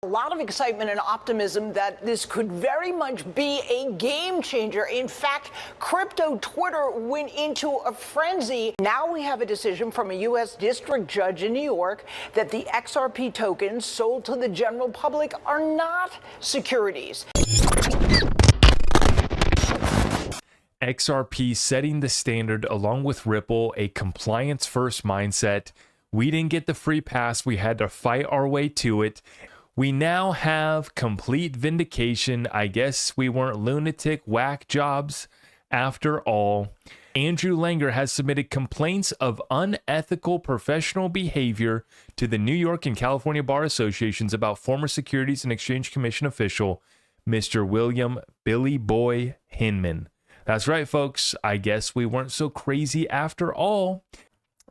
A lot of excitement and optimism that this could very much be a game changer. In fact, crypto Twitter went into a frenzy. Now we have a decision from a U.S. district judge in New York that the XRP tokens sold to the general public are not securities. XRP setting the standard along with Ripple, a compliance-first mindset. We didn't get the free pass. We had to fight our way to it. We now have complete vindication. I guess we weren't lunatic whack jobs after all. Andrew Langer has submitted complaints of unethical professional behavior to the New York and California Bar Associations about former Securities and Exchange Commission official Mr. William Billy Boy Hinman. That's right, folks. I guess we weren't so crazy after all.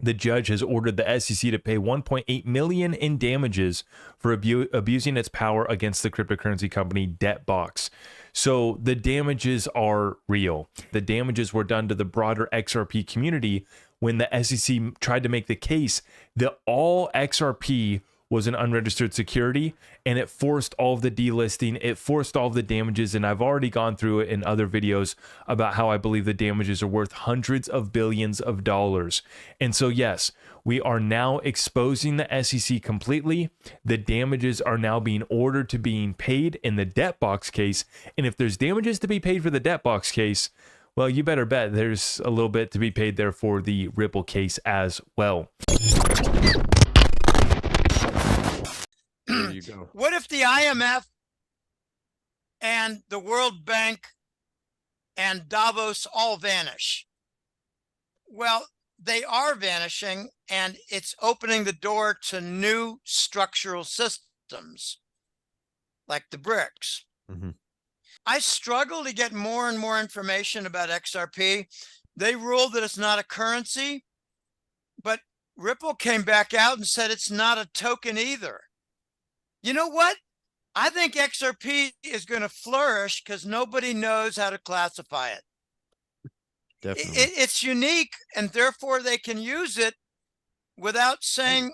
The judge has ordered the SEC to pay $1.8 million in damages for abusing its power against the cryptocurrency company DebtBox. So the damages are real. The damages were done to the broader XRP community when the SEC tried to make the case that all XRP was an unregistered security, and it forced all of the delisting, it forced all of the damages, and I've already gone through it in other videos about how I believe the damages are worth hundreds of billions of dollars. And so yes, we are now exposing the SEC completely. The damages are now being ordered to being paid in the DebtBox case, and if there's damages to be paid for the DebtBox case, well, you better bet there's a little bit to be paid there for the Ripple case as well. There you go. What if the IMF and the World Bank and Davos all vanish? Well, they are vanishing, and it's opening the door to new structural systems like the BRICS. Mm-hmm. I struggle to get more and more information about XRP. They ruled that it's not a currency, but Ripple came back out and said it's not a token either. You know what? I think XRP is going to flourish because nobody knows how to classify it. Definitely. It's unique, and therefore they can use it without saying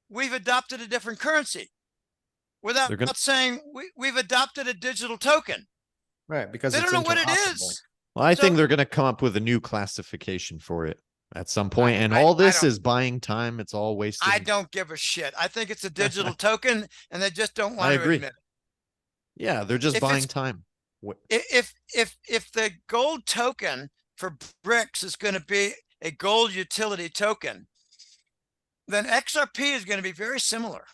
we've adopted a different currency, without saying we've adopted a digital token. Right, because they don't know what it is. Well, I think they're going to come up with a new classification for it at some point, and all this is buying time. It's all wasted. I don't give a shit. I think it's a digital token, and they just don't want to admit it. Yeah, they're just buying time. If the gold token for BRICS is going to be a gold utility token, then XRP is going to be very similar.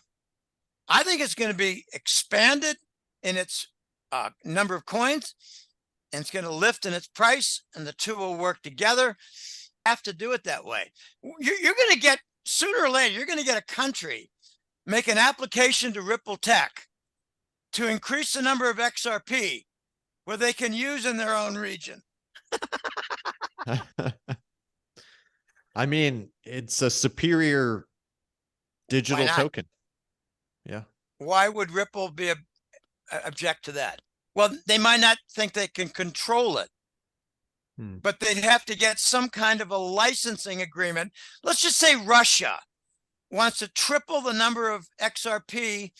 I think it's going to be expanded in its number of coins, and it's going to lift in its price, and the two will work together. Have to do it that way. You're going to get, sooner or later, you're going to get a country make an application to Ripple Tech to increase the number of XRP where they can use in their own region. I mean, it's a superior digital token. Yeah. Why would Ripple be object to that? Well, they might not think they can control it, but they'd have to get some kind of a licensing agreement. Let's just say Russia wants to triple the number of XRP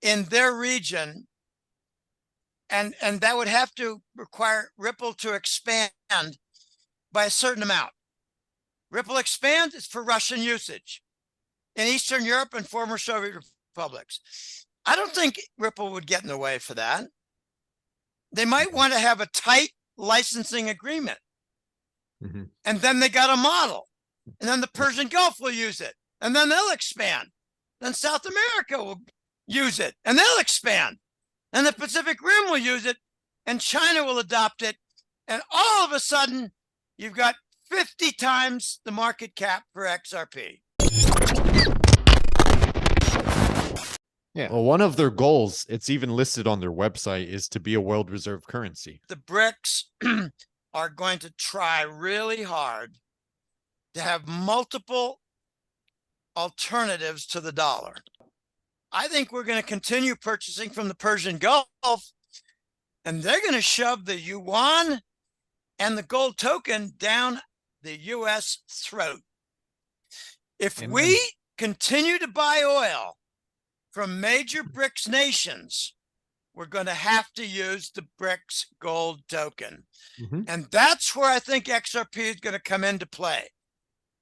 in their region, and that would have to require Ripple to expand by a certain amount. Ripple expand is for Russian usage in Eastern Europe and former Soviet republics. I don't think Ripple would get in the way for that. They might want to have a tight licensing agreement. And then they got a model, and then the Persian Gulf will use it, and then they'll expand. Then South America will use it, and they'll expand. And the Pacific Rim will use it, and China will adopt it. And all of a sudden, you've got 50 times the market cap for XRP. Yeah. Well, one of their goals, it's even listed on their website, is to be a world reserve currency. The BRICS are going to try really hard to have multiple alternatives to the dollar. I think we're going to continue purchasing from the Persian Gulf, and they're going to shove the yuan and the gold token down the U.S. throat. If we continue to buy oil from major BRICS nations, we're going to have to use the BRICS gold token. And that's where I think XRP is going to come into play.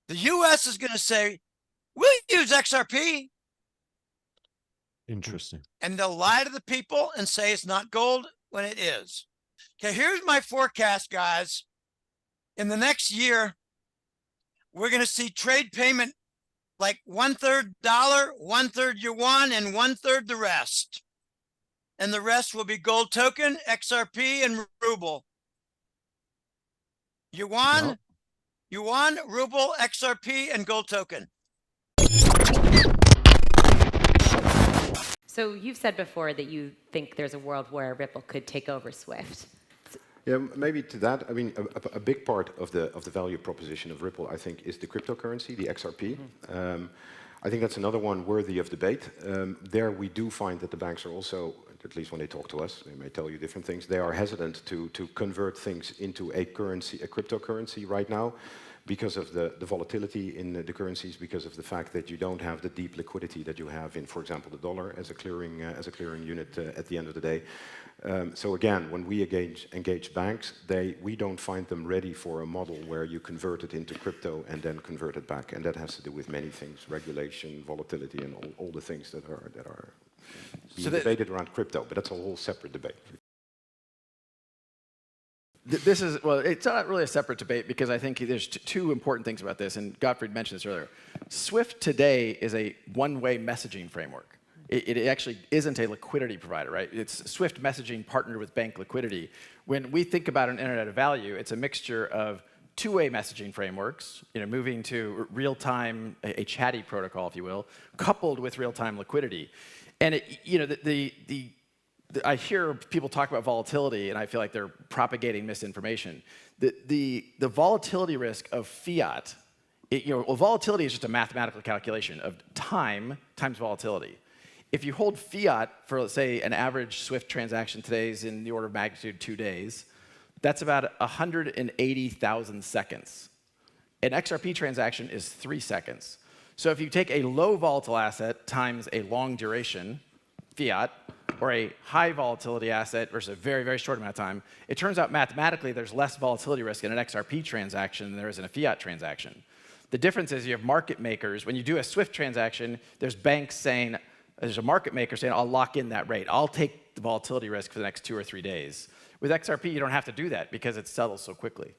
The US is going to say, we'll use XRP. Interesting. And they'll lie to the people and say it's not gold when it is. Okay, here's my forecast, guys. In the next year, we're going to see trade payment like 1/3 dollar, 1/3 yuan, and 1/3 the rest. And the rest will be gold token, XRP, and ruble. Yuan, ruble, XRP, and gold token. So you've said before that you think there's a world where Ripple could take over SWIFT. Yeah, maybe to that, I mean, a big part of the value proposition of Ripple, I think, is the cryptocurrency, the XRP. I think that's another one worthy of debate. There we do find that the banks are also, at least when they talk to us, they may tell you different things, they are hesitant to convert things into a currency, a cryptocurrency right now, because of the volatility in the currencies, because of the fact that you don't have the deep liquidity that you have in, for example, the dollar as a clearing unit at the end of the day. So again, when we engage banks, we don't find them ready for a model where you convert it into crypto and then convert it back, and that has to do with many things: regulation, volatility, and all the things that are being debated around crypto. But that's a whole separate debate. This is, well, it's not really a separate debate because I think there's two important things about this, and Gottfried mentioned this earlier. SWIFT today is a one-way messaging framework. It actually isn't a liquidity provider, right? It's SWIFT messaging partnered with bank liquidity. When we think about an Internet of Value, it's a mixture of two-way messaging frameworks, moving to real-time, a chatty protocol, if you will, coupled with real-time liquidity. And I hear people talk about volatility, and I feel like they're propagating misinformation. The volatility risk of fiat, volatility is just a mathematical calculation of time times volatility. If you hold fiat for, let's say, an average SWIFT transaction today is in the order of magnitude 2 days, that's about 180,000 seconds. An XRP transaction is 3 seconds. So if you take a low volatile asset times a long duration, fiat, or a high volatility asset versus a very, very short amount of time, it turns out mathematically there's less volatility risk in an XRP transaction than there is in a fiat transaction. The difference is you have market makers. When you do a SWIFT transaction, there's banks saying, there's a market maker saying, I'll lock in that rate. I'll take the volatility risk for the next 2 or 3 days. With XRP, you don't have to do that because it settles so quickly.